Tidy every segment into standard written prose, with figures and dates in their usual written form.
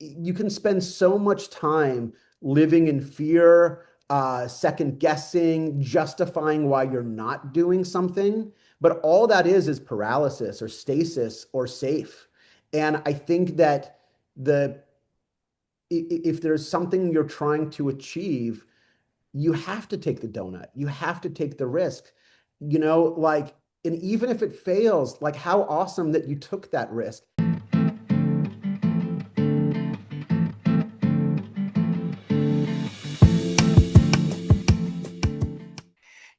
you can spend so much time living in fear, second guessing, justifying why you're not doing something. But all that is paralysis or stasis or safe. And I think that the if there's something you're trying to achieve, you have to take the donut. You have to take the risk. Like, and even if it fails, like how awesome that you took that risk.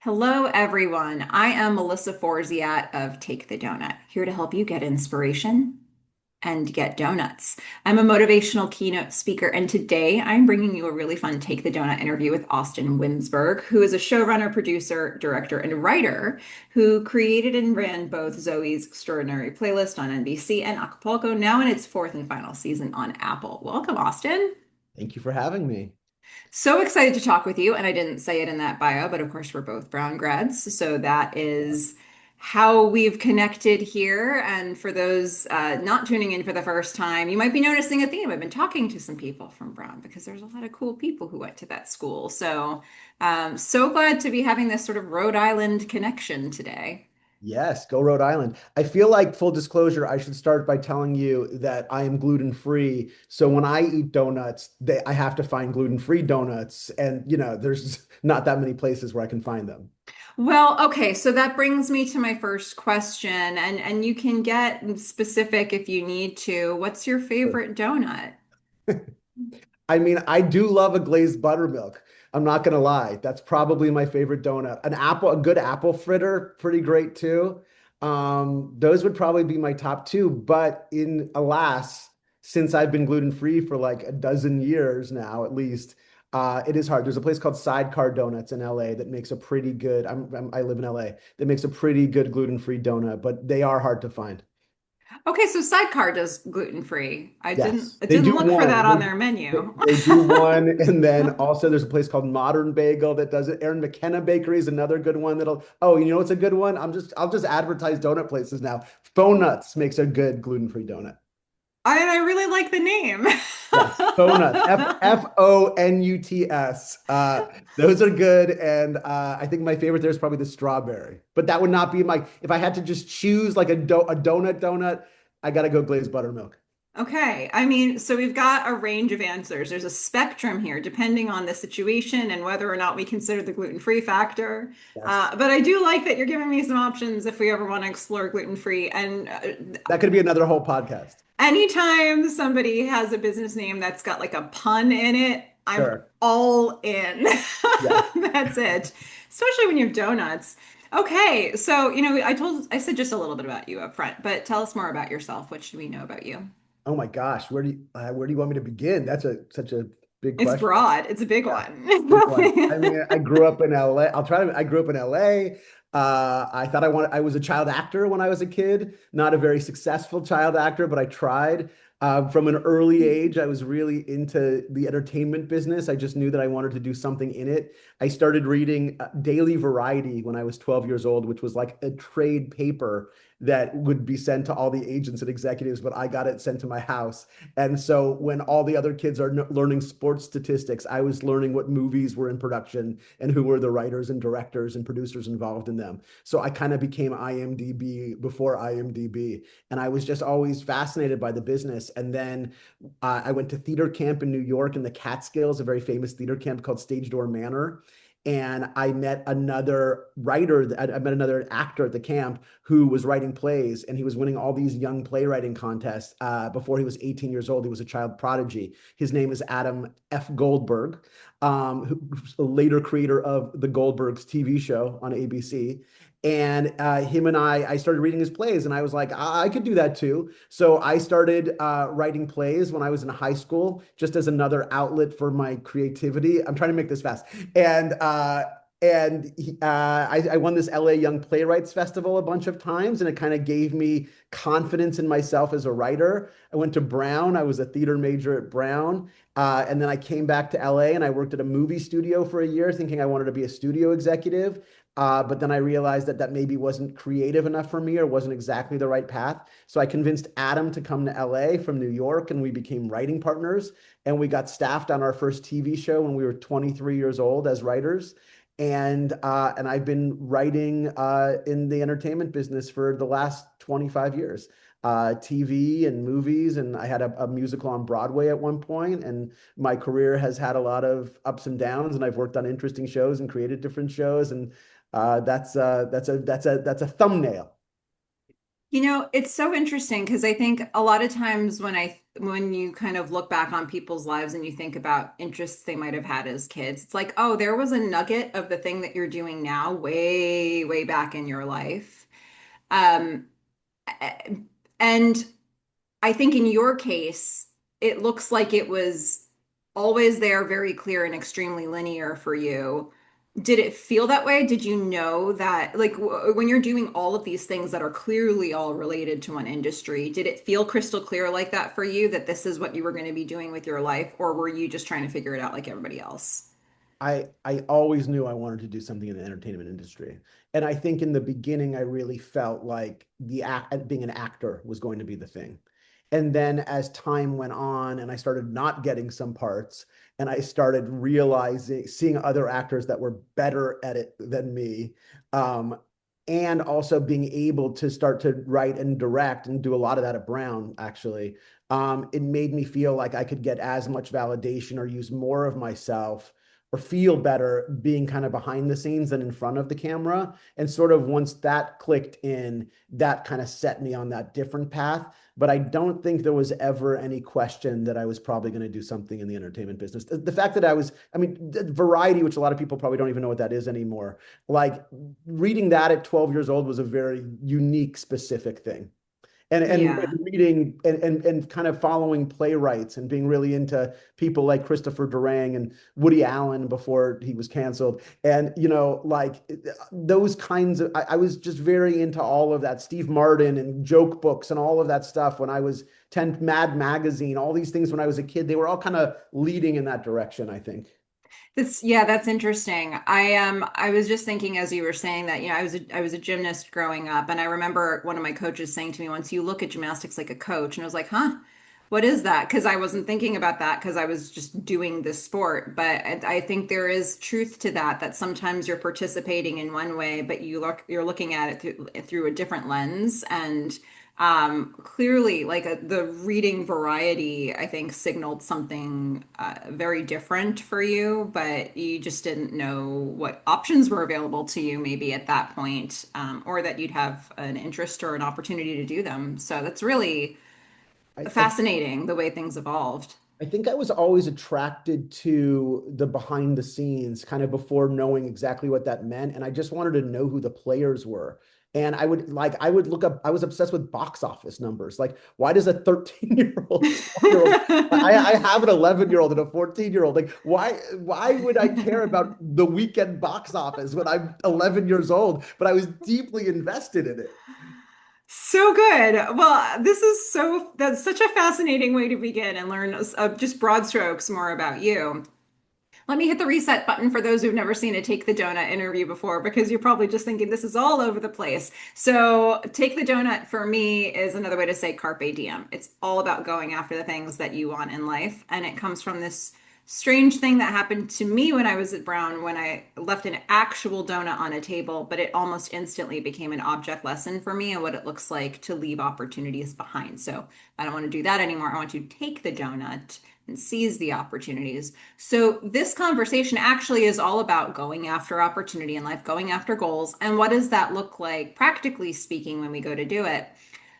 Hello, everyone. I am Melissa Forziat of Take the Doughnut, here to help you get inspiration and get donuts. I'm a motivational keynote speaker, and today I'm bringing you a really fun Take the Doughnut interview with Austin Winsberg, who is a showrunner, producer, director, and writer who created and ran both Zoey's Extraordinary Playlist on NBC and Acapulco, now in its fourth and final season on Apple. Welcome, Austin. Thank you for having me. So excited to talk with you. And I didn't say it in that bio, but of course, we're both Brown grads. So that is how we've connected here. And for those not tuning in for the first time, you might be noticing a theme. I've been talking to some people from Brown because there's a lot of cool people who went to that school. So, so glad to be having this sort of Rhode Island connection today. Yes, go Rhode Island. I feel like full disclosure, I should start by telling you that I am gluten free. So when I eat donuts, I have to find gluten-free donuts. And, there's not that many places where I can find them. Well, okay, so that brings me to my first question, and you can get specific if you need to. What's your favorite donut? I mean, I do love a glazed buttermilk. I'm not gonna lie. That's probably my favorite donut. A good apple fritter, pretty great too. Those would probably be my top two. But alas, since I've been gluten-free for like a dozen years now, at least, it is hard. There's a place called Sidecar Donuts in LA that makes a pretty good, I live in LA, that makes a pretty good gluten-free donut, but they are hard to find. Okay, so Sidecar does gluten free. Yes, I they didn't do look for that one. on their They, menu. they do one, and then also there's a place called Modern Bagel that does it. Aaron McKenna Bakery is another good one that'll. Oh, you know what's a good one? I'll just advertise donut places now. Faux Nuts makes a good gluten-free donut. I really like the name. Yes, Faux Nuts. Fonuts. Those are good, and I think my favorite there is probably the strawberry. But that would not be my. If I had to just choose like a donut, I gotta go glazed buttermilk. Okay, I mean, so we've got a range of answers. There's a spectrum here, depending on the situation and whether or not we consider the gluten-free factor. Yes. But I do like that you're giving me some options if we ever want to explore gluten-free. And That could be another whole podcast. anytime somebody has a business name that's got like a pun in it, I'm Sure. all in. Yes. That's it. Especially when you have donuts. Okay, so I said just a little bit about you up front, but tell us more about yourself. What should we know about you? Oh my gosh, where do you want me to begin? That's such a big It's question. broad. It's a big Yeah, one. big one. I mean, I grew up in LA. I grew up in LA. I thought I was a child actor when I was a kid. Not a very successful child actor, but I tried. From an early age, I was really into the entertainment business. I just knew that I wanted to do something in it. I started reading Daily Variety when I was 12 years old, which was like a trade paper that would be sent to all the agents and executives, but I got it sent to my house. And so when all the other kids are learning sports statistics, I was learning what movies were in production and who were the writers and directors and producers involved in them. So I kind of became IMDb before IMDb. And I was just always fascinated by the business. And then I went to theater camp in New York in the Catskills, a very famous theater camp called Stage Door Manor. And I met another writer, I met another actor at the camp who was writing plays, and he was winning all these young playwriting contests before he was 18 years old. He was a child prodigy. His name is Adam F. Goldberg, who's a later creator of the Goldbergs TV show on ABC. And him and I started reading his plays, and I was like, I could do that too. So I started writing plays when I was in high school, just as another outlet for my creativity. I'm trying to make this fast. I won this LA Young Playwrights Festival a bunch of times, and it kind of gave me confidence in myself as a writer. I went to Brown. I was a theater major at Brown. And then I came back to LA and I worked at a movie studio for a year, thinking I wanted to be a studio executive. But then I realized that that maybe wasn't creative enough for me or wasn't exactly the right path. So I convinced Adam to come to LA from New York, and we became writing partners. And we got staffed on our first TV show when we were 23 years old as writers. And I've been writing in the entertainment business for the last 25 years. TV and movies, and I had a musical on Broadway at one point, and my career has had a lot of ups and downs, and I've worked on interesting shows and created different shows, and that's a thumbnail. It's so interesting because I think a lot of times when you kind of look back on people's lives and you think about interests they might have had as kids, it's like, oh, there was a nugget of the thing that you're doing now way, way back in your life. Um, and I think in your case, it looks like it was always there, very clear and extremely linear for you. Did it feel that way? Did you know that, like, when you're doing all of these things that are clearly all related to one industry, did it feel crystal clear like that for you, that this is what you were going to be doing with your life, or were you just trying to figure it out like everybody else? I always knew I wanted to do something in the entertainment industry. And I think in the beginning, I really felt like the act, being an actor was going to be the thing. And then as time went on and I started not getting some parts and I started realizing, seeing other actors that were better at it than me, um, and also being able to start to write and direct and do a lot of that at Brown, actually, it made me feel like I could get as much validation or use more of myself or feel better being kind of behind the scenes than in front of the camera. And sort of once that clicked in, that kind of set me on that different path. But I don't think there was ever any question that I was probably going to do something in the entertainment business. The fact that I mean, Variety, which a lot of people probably don't even know what that is anymore, like reading that at 12 years old was a very unique, specific thing. And Yeah. reading and kind of following playwrights and being really into people like Christopher Durang and Woody Allen before he was canceled. And, like those kinds of, I was just very into all of that. Steve Martin and joke books and all of that stuff when I was 10, Mad Magazine, all these things when I was a kid, they were all kind of leading in that direction, I think. That's interesting. I was just thinking as you were saying that, I was a gymnast growing up, and I remember one of my coaches saying to me once, you look at gymnastics like a coach, and I was like, huh, what is that? Because I wasn't thinking about that because I was just doing this sport. But I think there is truth to that, that sometimes you're participating in one way, but you're looking at it through a different lens. And clearly, like the reading variety, I think signaled something very different for you, but you just didn't know what options were available to you maybe at that point, or that you'd have an interest or an opportunity to do them. So that's really I fascinating the way things evolved. I think I was always attracted to the behind the scenes kind of before knowing exactly what that meant. And I just wanted to know who the players were. And I would look up, I was obsessed with box office numbers. Like, why does a 13-year-old, 12-year-old, I have an 11-year-old and a 14-year-old. Like, why would I care about the weekend box office when I'm 11 years old? But I was deeply invested in it. So good. Well, that's such a fascinating way to begin and learn just broad strokes more about you. Let me hit the reset button for those who've never seen a Take the Donut interview before, because you're probably just thinking this is all over the place. So, Take the Donut for me is another way to say carpe diem. It's all about going after the things that you want in life. And it comes from this strange thing that happened to me when I was at Brown, when I left an actual donut on a table, but it almost instantly became an object lesson for me and what it looks like to leave opportunities behind. So, I don't want to do that anymore. I want to take the donut and seize the opportunities. So, this conversation actually is all about going after opportunity in life, going after goals, and what does that look like, practically speaking, when we go to do it.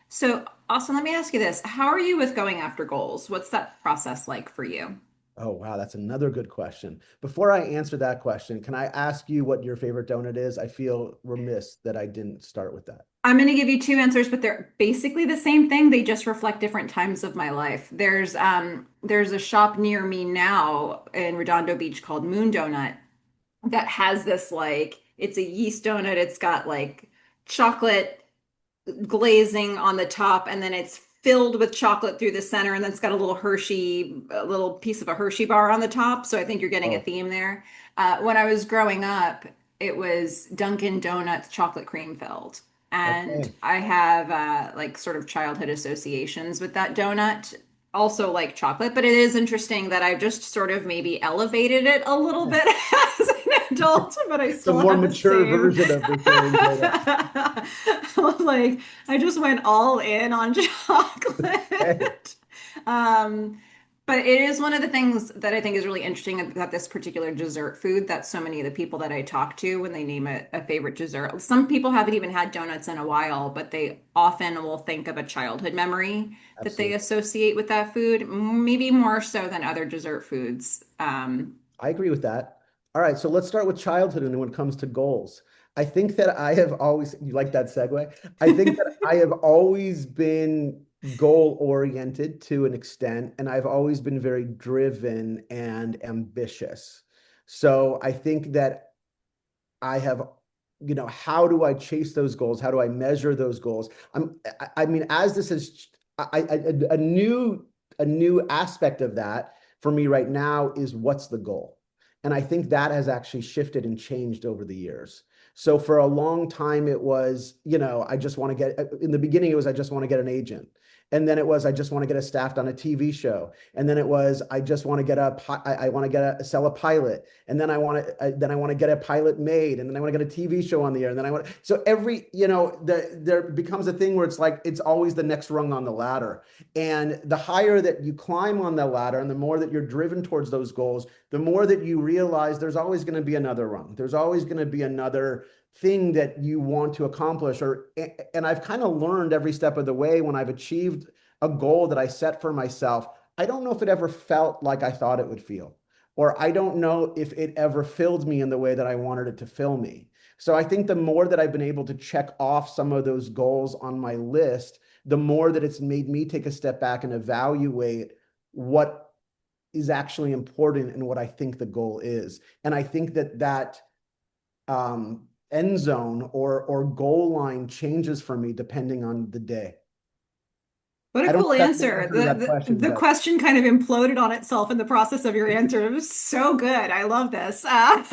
So, Austin, let me ask you this. How are you with going after goals? What's that process like for you? Oh, wow, that's another good question. Before I answer that question, can I ask you what your favorite donut is? I feel remiss that I didn't start with that. I'm going to give you two answers, but they're basically the same thing. They just reflect different times of my life. There's a shop near me now in Redondo Beach called Moon Donut that has this, like, it's a yeast donut. It's got like chocolate glazing on the top, and then it's filled with chocolate through the center, and then it's got a little piece of a Hershey bar on the top. So I think you're getting a Oh, theme there. When I was growing up, it was Dunkin' Donuts chocolate cream filled. And Okay. I have like sort of childhood associations with that donut. Also like chocolate, but it is interesting that I've just sort of maybe elevated it a little bit as an adult, but I The still more have the mature same. version of the same donut. Like I just went all in on Okay. chocolate. Um, but it is one of the things that I think is really interesting about this particular dessert food that so many of the people that I talk to when they name it a favorite dessert, some people haven't even had donuts in a while, but they often will think of a childhood memory that they Absolutely. associate with that food, maybe more so than other dessert foods. I agree with that. All right, so let's start with childhood and then when it comes to goals. I think that I have always, you like that segue? I think that I have always been goal oriented to an extent, and I've always been very driven and ambitious. So I think that I have, how do I chase those goals? How do I measure those goals? I mean, as this is, a new aspect of that for me right now is what's the goal? And I think that has actually shifted and changed over the years. So for a long time, it was, I just want to get, in the beginning, it was, I just want to get an agent. And then it was, I just want to get a staffed on a TV show. And then it was, I just want to get I want to sell a pilot. And then I want to get a pilot made. And then I want to get a TV show on the air. And then so there becomes a thing where it's like, it's always the next rung on the ladder. And the higher that you climb on the ladder and the more that you're driven towards those goals, the more that you realize there's always going to be another rung. There's always going to be another thing that you want to accomplish. And I've kind of learned every step of the way when I've achieved a goal that I set for myself. I don't know if it ever felt like I thought it would feel, or I don't know if it ever filled me in the way that I wanted it to fill me. So I think the more that I've been able to check off some of those goals on my list, the more that it's made me take a step back and evaluate what is actually important and what I think the goal is. And I think that end zone or goal line changes for me depending on the day. What a I don't know cool if that's the answer. answer to that question, The but question kind of imploded on itself in the process of your answer. It was so good. I love this. I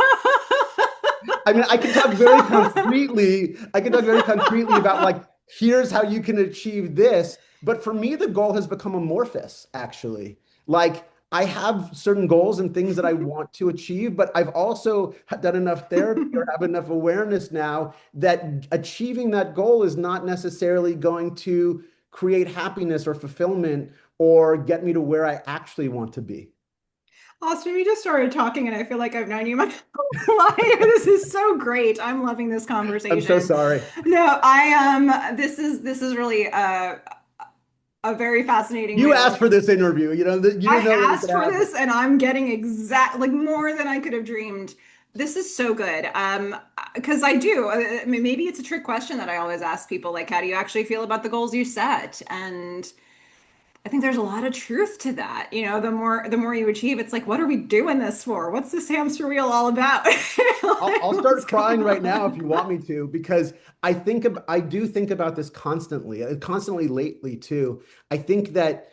mean, I can talk very concretely. I can talk very concretely about like, here's how you can achieve this. But for me, the goal has become amorphous, actually. Like, I have certain goals and things that I want to achieve, but I've also done enough therapy or have enough awareness now that achieving that goal is not necessarily going to create happiness or fulfillment or get me to where I actually want to be. Austin, we just started talking and I feel like I've known you my whole life. This is so great. I'm loving this I'm so conversation. sorry. No, I am. This is really a very fascinating You way to asked look. for this interview. You I didn't know what was asked going to for happen. this and I'm getting like more than I could have dreamed. This is so good. Because I do. I mean, maybe it's a trick question that I always ask people, like, how do you actually feel about the goals you set? And I think there's a lot of truth to that. The more you achieve, it's like, what are we doing this for? What's this hamster wheel all about? I'll Like, start what's crying going right now if on? you want me to, because I do think about this constantly, constantly lately too. I think that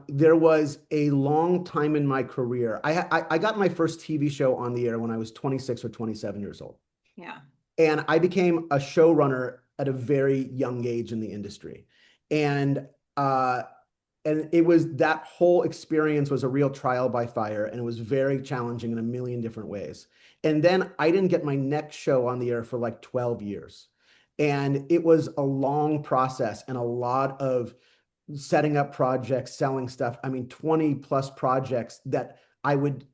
there was a long time in my career. I got my first TV show on the air when I was 26 or 27 years old, Yeah. and I became a showrunner at a very young age in the industry, and uh, and it was that whole experience was a real trial by fire and it was very challenging in a million different ways. And then I didn't get my next show on the air for like 12 years. And it was a long process and a lot of setting up projects, selling stuff. I mean, 20 plus projects that I would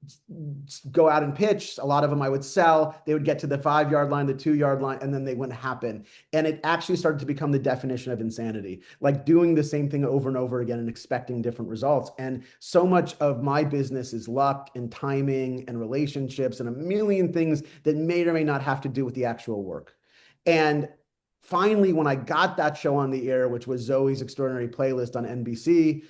go out and pitch. A lot of them I would sell. They would get to the 5 yard line, the 2 yard line, and then they wouldn't happen. And it actually started to become the definition of insanity, like doing the same thing over and over again and expecting different results. And so much of my business is luck and timing and relationships and a million things that may or may not have to do with the actual work. And finally, when I got that show on the air, which was Zoey's Extraordinary Playlist on NBC,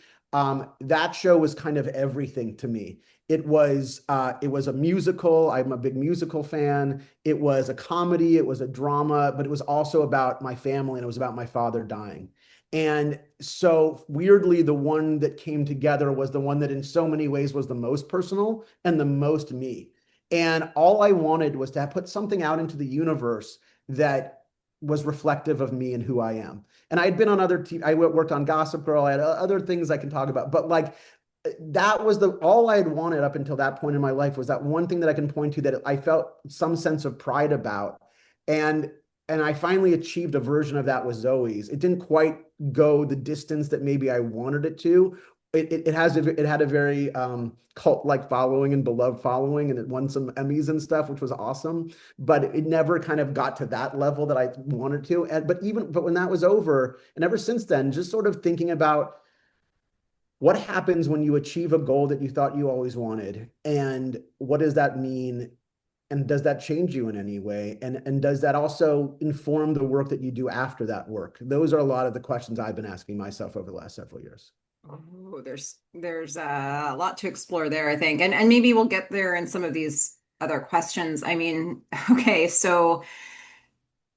that show was kind of everything to me. It was a musical. I'm a big musical fan. It was a comedy. It was a drama, but it was also about my family and it was about my father dying. And so weirdly, the one that came together was the one that in so many ways was the most personal and the most me. And all I wanted was to put something out into the universe that was reflective of me and who I am. And I had been on other TV, I worked on Gossip Girl, I had other things I can talk about, but like that was the all I had wanted up until that point in my life was that one thing that I can point to that I felt some sense of pride about. And I finally achieved a version of that with Zoe's. It didn't quite go the distance that maybe I wanted it to. It had a very cult-like following and beloved following, and it won some Emmys and stuff, which was awesome. But it never kind of got to that level that I wanted to. But when that was over, and ever since then, just sort of thinking about what happens when you achieve a goal that you thought you always wanted, and what does that mean? And does that change you in any way? And does that also inform the work that you do after that work? Those are a lot of the questions I've been asking myself over the last several years. Oh, there's a lot to explore there, I think. And maybe we'll get there in some of these other questions. I mean, okay, so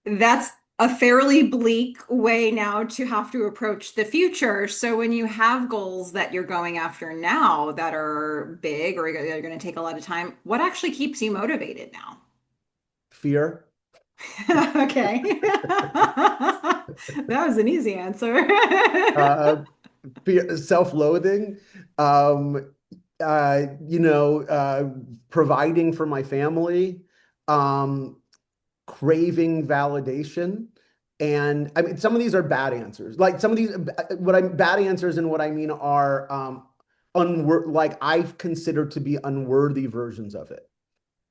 that's a fairly bleak way now to have to approach the future. So when you have goals that you're going after now that are big or they're going to take a lot of time, what actually keeps you motivated now? Fear. Okay. That was an easy answer. uh, Self-loathing, um, providing for my family, um, craving validation. And I mean, some of these are bad answers. Like some of these, what I'm bad answers and what I mean are like I've considered to be unworthy versions of it.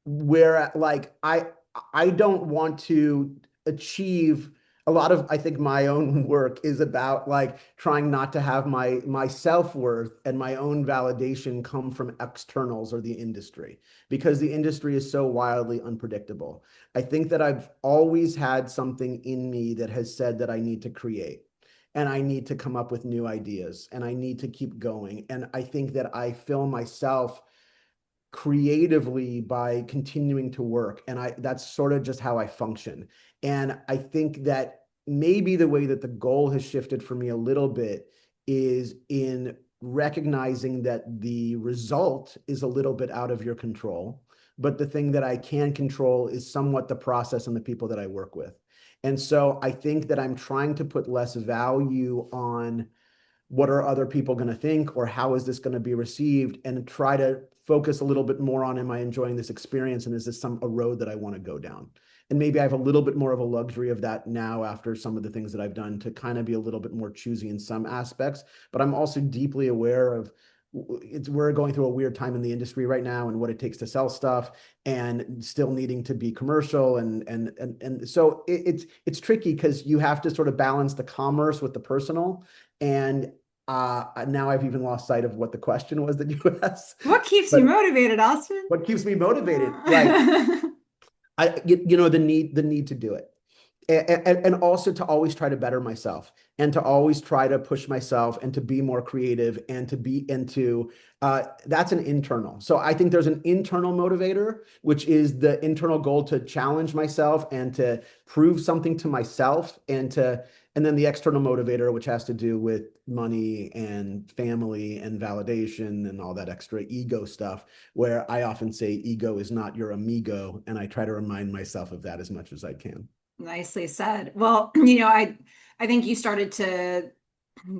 Where like I don't want to achieve a lot of I think my own work is about like trying not to have my self-worth and my own validation come from externals or the industry because the industry is so wildly unpredictable. I think that I've always had something in me that has said that I need to create and I need to come up with new ideas and I need to keep going. And I think that I fill myself creatively by continuing to work. And that's sort of just how I function. And I think that maybe the way that the goal has shifted for me a little bit is in recognizing that the result is a little bit out of your control. But the thing that I can control is somewhat the process and the people that I work with. And so I think that I'm trying to put less value on what are other people going to think or how is this going to be received and try to focus a little bit more on am I enjoying this experience and is this a road that I want to go down. And maybe I have a little bit more of a luxury of that now after some of the things that I've done to kind of be a little bit more choosy in some aspects, but I'm also deeply aware of we're going through a weird time in the industry right now and what it takes to sell stuff and still needing to be commercial and so it's tricky because you have to sort of balance the commerce with the personal. And now I've even lost sight of what the question was that you asked. What keeps you But motivated, Austin? what keeps me motivated? Like the need to do it. And also to always try to better myself and to always try to push myself and to be more creative and to be into that's an internal. So I think there's an internal motivator, which is the internal goal to challenge myself and to prove something to myself and then the external motivator, which has to do with money and family and validation and all that extra ego stuff, where I often say ego is not your amigo. And I try to remind myself of that as much as I can. Nicely said. Well, I think you started to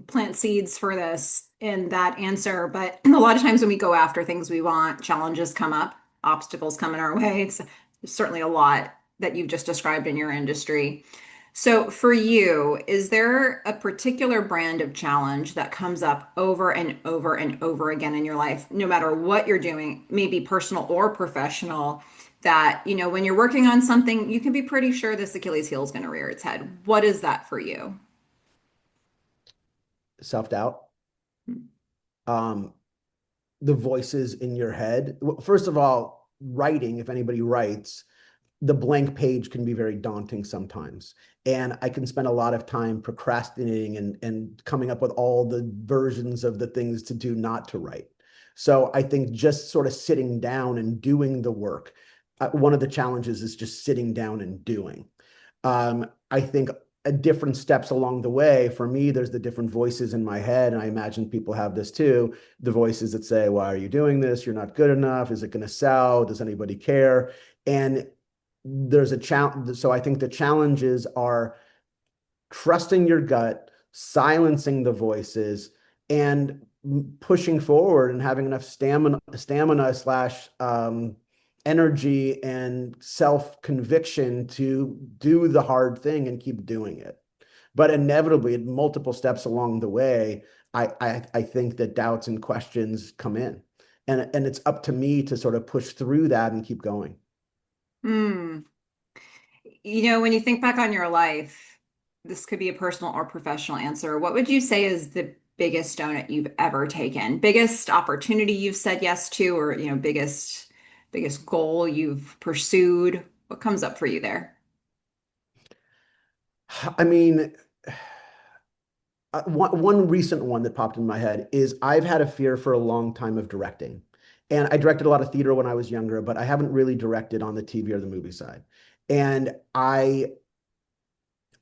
plant seeds for this in that answer, but a lot of times when we go after things we want, challenges come up, obstacles come in our way. It's certainly a lot that you've just described in your industry. So for you, is there a particular brand of challenge that comes up over and over and over again in your life, no matter what you're doing, maybe personal or professional, that, when you're working on something, you can be pretty sure this Achilles heel is going to rear its head. What is that for you? Self-doubt. Um, the voices in your head. First of all, writing, if anybody writes, the blank page can be very daunting sometimes. And I can spend a lot of time procrastinating and coming up with all the versions of the things to do not to write. So I think just sort of sitting down and doing the work. One of the challenges is just sitting down and doing. I think different steps along the way. For me, there's the different voices in my head, and I imagine people have this too. The voices that say, "Why are you doing this? You're not good enough. Is it going to sell? Does anybody care?" And there's a challenge. So I think the challenges are trusting your gut, silencing the voices, and pushing forward and having enough stamina slash energy and self-conviction to do the hard thing and keep doing it. But inevitably, at multiple steps along the way, I think that doubts and questions come in. And it's up to me to sort of push through that and keep going. Hmm. When you think back on your life, this could be a personal or professional answer. What would you say is the biggest donut you've ever taken? Biggest opportunity you've said yes to, or, biggest goal you've pursued? What comes up for you there? I mean, one recent one that popped in my head is I've had a fear for a long time of directing. And I directed a lot of theater when I was younger, but I haven't really directed on the TV or the movie side. And I've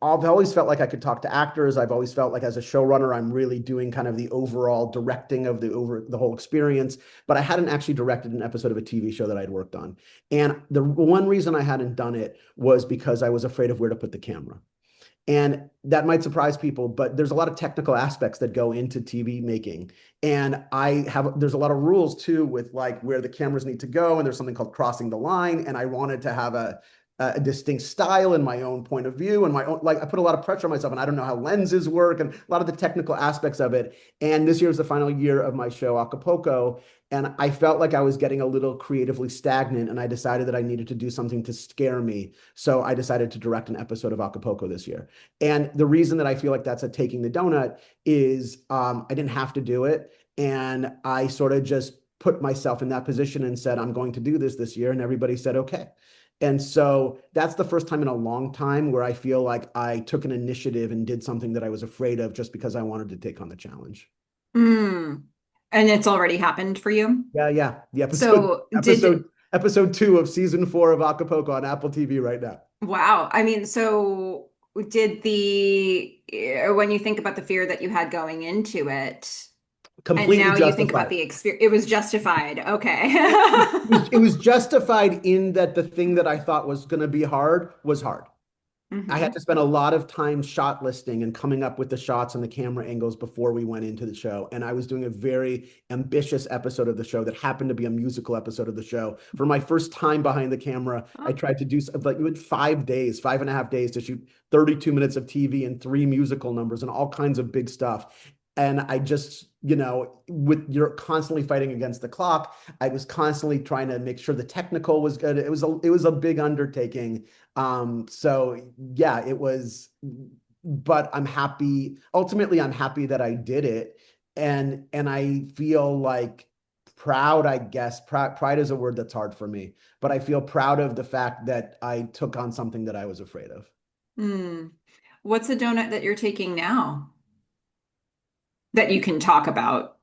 always felt like I could talk to actors. I've always felt like as a showrunner, I'm really doing kind of the overall directing of the whole experience. But I hadn't actually directed an episode of a TV show that I'd worked on. And the one reason I hadn't done it was because I was afraid of where to put the camera. And that might surprise people, but there's a lot of technical aspects that go into TV making. And there's a lot of rules too with like where the cameras need to go. And there's something called crossing the line. And I wanted to have a distinct style and my own point of view and my own, like I put a lot of pressure on myself and I don't know how lenses work and a lot of the technical aspects of it. And this year is the final year of my show, Acapulco. And I felt like I was getting a little creatively stagnant and I decided that I needed to do something to scare me. So I decided to direct an episode of Acapulco this year. And the reason that I feel like that's a taking the donut is I didn't have to do it. And I sort of just put myself in that position and said, I'm going to do this year. And everybody said, okay. And so that's the first time in a long time where I feel like I took an initiative and did something that I was afraid of just because I wanted to take on the challenge. Mm. And it's already happened for you? Yeah, yeah. The episode, So episode, episode 2 of season 4 of Acapulco on Apple TV right now. wow. I mean, so when you think about the fear that you had going into it, and Completely now you think about justified. the experience, it was justified. Okay. It was justified in that the thing that I thought was going to be hard was hard. I had hmm to spend a lot of time shot listing and coming up with the shots and the camera angles before we went into the show. And I was doing a very ambitious episode of the show that happened to be a musical episode of the show. For my first time behind the camera, I tried to do like you had 5 days, 5.5 days to shoot 32 minutes of TV and 3 musical numbers and all kinds of big stuff. And I just, you're constantly fighting against the clock. I was constantly trying to make sure the technical was good. It was a big undertaking. So yeah, it was, but I'm happy. Ultimately, I'm happy that I did it. And I feel like proud, I guess. Pride is a word that's hard for me, but I feel proud of the fact that I took on something that I was afraid of. Mm. What's a donut that you're taking now that you can talk about?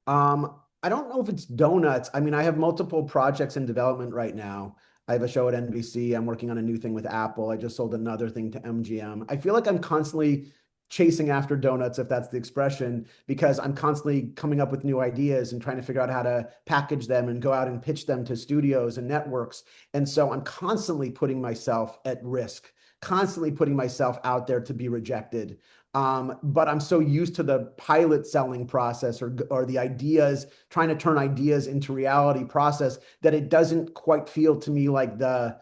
I don't know if it's donuts. I mean, I have multiple projects in development right now. I have a show at NBC. I'm working on a new thing with Apple. I just sold another thing to MGM. I feel like I'm constantly chasing after donuts, if that's the expression, because I'm constantly coming up with new ideas and trying to figure out how to package them and go out and pitch them to studios and networks. And so I'm constantly putting myself at risk, constantly putting myself out there to be rejected. But I'm so used to the pilot selling process or the ideas, trying to turn ideas into reality process that it doesn't quite feel to me like the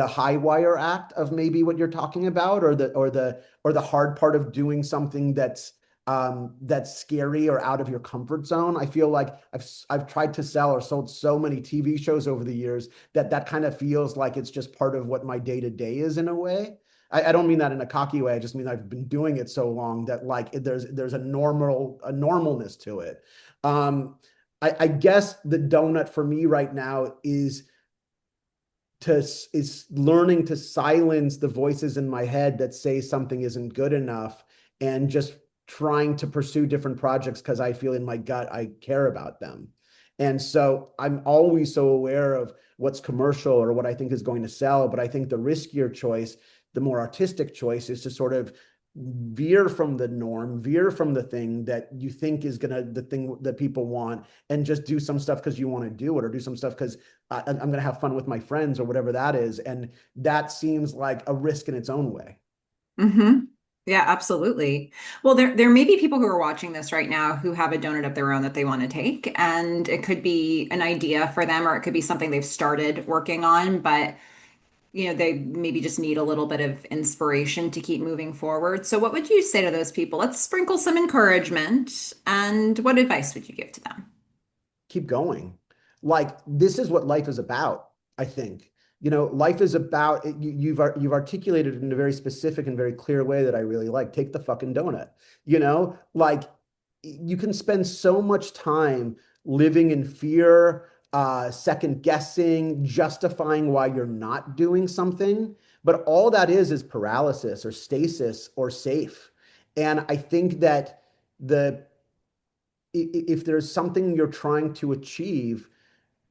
high wire act of maybe what you're talking about or the hard part of doing something that's scary or out of your comfort zone. I feel like I've tried to sell or sold so many TV shows over the years that kind of feels like it's just part of what my day to day is in a way. I don't mean that in a cocky way. I just mean I've been doing it so long that like there's a normalness to it. I guess the donut for me right now is learning to silence the voices in my head that say something isn't good enough and just trying to pursue different projects because I feel in my gut I care about them. And so I'm always so aware of what's commercial or what I think is going to sell, but I think the riskier choice the more artistic choice is to sort of veer from the norm, veer from the thing that you think is gonna the thing that people want, and just do some stuff because you want to do it, or do some stuff because I'm gonna have fun with my friends or whatever that is. And that seems like a risk in its own way. Hmm. Yeah, absolutely. Well, there may be people who are watching this right now who have a donut of their own that they want to take, and it could be an idea for them, or it could be something they've started working on, but they maybe just need a little bit of inspiration to keep moving forward. So what would you say to those people? Let's sprinkle some encouragement, and what advice would you give to them? Keep going. Like this is what life is about, I think. Life is about you've articulated it in a very specific and very clear way that I really like. Take the fucking donut. Like you can spend so much time living in fear, second guessing, justifying why you're not doing something, but all that is paralysis or stasis or safe. And I think that the if there's something you're trying to achieve,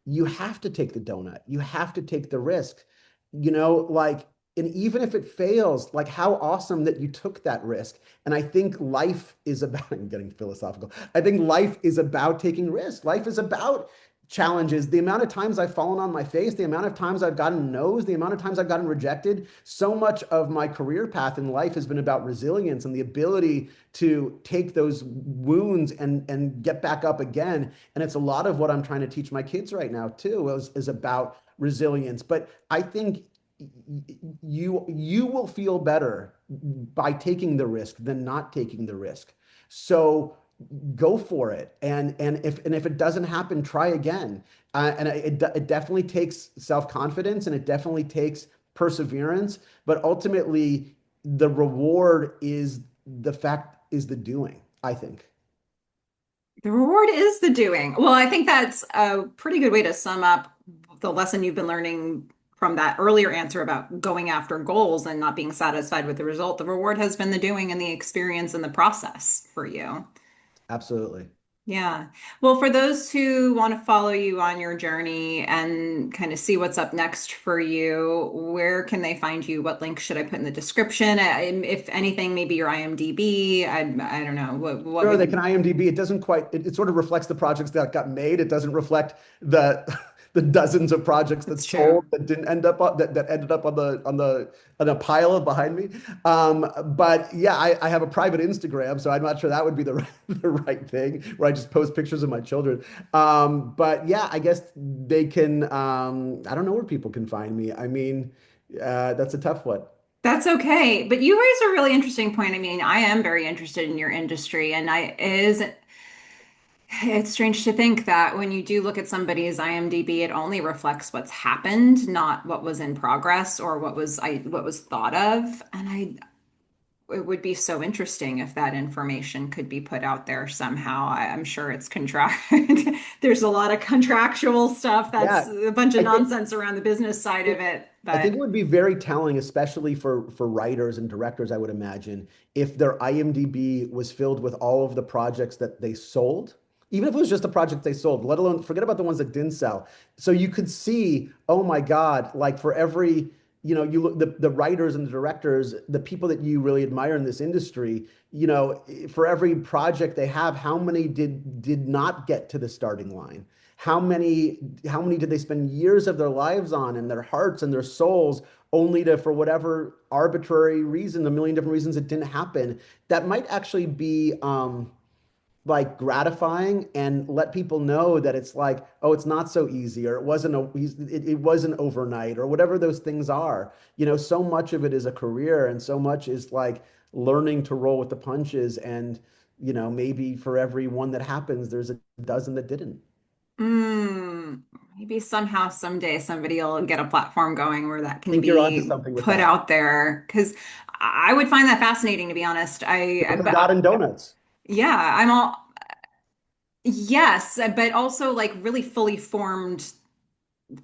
you have to take the donut. You have to take the risk. Like, and even if it fails, like how awesome that you took that risk. And I think life is about, I'm getting philosophical. I think life is about taking risks. Life is about challenges. The amount of times I've fallen on my face, the amount of times I've gotten no's, the amount of times I've gotten rejected. So much of my career path in life has been about resilience and the ability to take those wounds and get back up again. And it's a lot of what I'm trying to teach my kids right now too, is about resilience. But I think you will feel better by taking the risk than not taking the risk. So go for it. And if it doesn't happen, try again. And it definitely takes self-confidence, and it definitely takes perseverance. But ultimately, the reward is the doing, I think. The reward is the doing. Well, I think that's a pretty good way to sum up the lesson you've been learning from that earlier answer about going after goals and not being satisfied with the result. The reward has been the doing and the experience and the process for you. Absolutely. Yeah. Well, for those who want to follow you on your journey and kind of see what's up next for you, where can they find you? What link should I put in the description? If anything, maybe your IMDb. I don't know. What Sure, would they can you? IMDb. It doesn't quite, it sort of reflects the projects that got made. It doesn't reflect the the dozens of projects that That's true. sold that didn't end up that ended up on a pile behind me. But yeah, I have a private Instagram, so I'm not sure that would be the the right thing where I just post pictures of my children. But yeah, I guess they can. I don't know where people can find me. I mean, that's a tough one. That's okay. But you raise a really interesting point. I mean, I am very interested in your industry, and it's strange to think that when you do look at somebody's IMDb, it only reflects what's happened, not what was in progress or what was thought of. And it would be so interesting if that information could be put out there somehow. I'm sure it's contract. There's a lot of contractual stuff that's Yeah, a bunch of I think. nonsense around the business side of it. I think But it would be very telling, especially for writers and directors, I would imagine, if their IMDb was filled with all of the projects that they sold, even if it was just a project they sold, let alone forget about the ones that didn't sell. So you could see, oh my God, like for every, you look the writers and the directors, the people that you really admire in this industry, for every project they have, how many did not get to the starting line? How many did they spend years of their lives on and their hearts and their souls only to, for whatever arbitrary reason, a million different reasons it didn't happen? That might actually be like gratifying and let people know that it's like, oh, it's not so easy, or it wasn't overnight, or whatever those things are. So much of it is a career, and so much is like learning to roll with the punches. And maybe for every one that happens, there's a dozen that didn't. mm, maybe somehow, someday, somebody will get a platform going where that can Think you're onto be something with put that. out there. Because I would find that fascinating, to be honest. Welcome to God and Donuts. Yeah, I'm all, yes, but also like really fully formed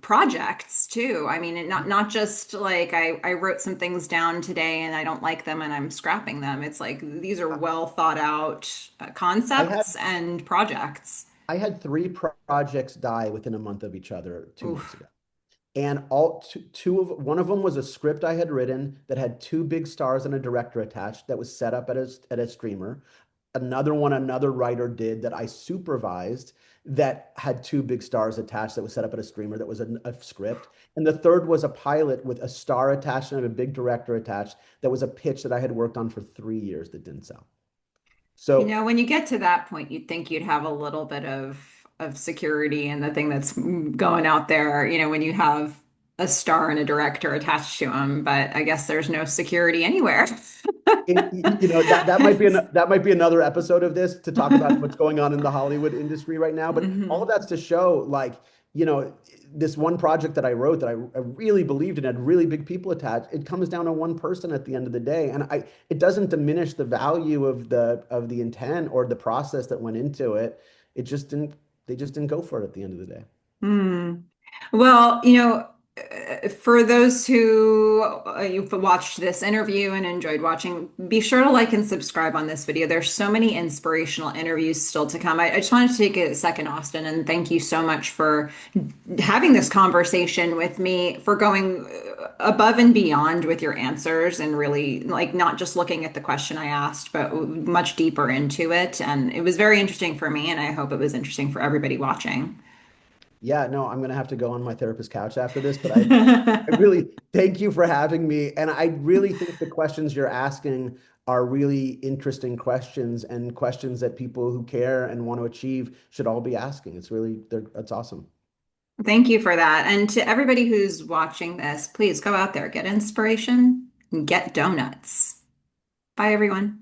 projects too. I mean, not just like I wrote some things down today and I don't like them and I'm scrapping them. It's like these are well thought out I had concepts and projects. I had three projects die within a month of each other 2 months Oof. ago. And all two of one of them was a script I had written that had two big stars and a director attached that was set up at a streamer. Another one, another writer did that I supervised that had two big stars attached that was set up at a streamer that was a script. And the third was a pilot with a star attached and a big director attached that was a pitch that I had worked on for 3 years that didn't sell. You So know, when you get to that point, you'd think you'd have a little bit of security and the thing that's going out there, you know, when you have a star and a director attached to them, but I guess there's no security anywhere. that might be that might be another episode of this to talk about what's going on in the Hollywood industry right now. But all of Mhm. that's to show, like, this one project that I wrote that I really believed in had really big people attached. It comes down to one person at the end of the day, and it doesn't diminish the value of the intent or the process that went into it. It just didn't. They just didn't go for it at the end of the day. Hmm. Well, you know, for those who you've watched this interview and enjoyed watching, be sure to like and subscribe on this video. There's so many inspirational interviews still to come. I just wanted to take a second, Austin, and thank you so much for having this conversation with me, for going above and beyond with your answers and really like not just looking at the question I asked, but much deeper into it. And it was very interesting for me, and I hope it was interesting for everybody watching. Yeah, no, I'm gonna have to go on my therapist's couch after this, but I really thank you for having me. And I really think the questions you're asking are really interesting questions and questions that people who care and want to achieve should all be asking. It's awesome. Thank you for that. And to everybody who's watching this, please go out there, get inspiration, and get donuts. Bye, everyone.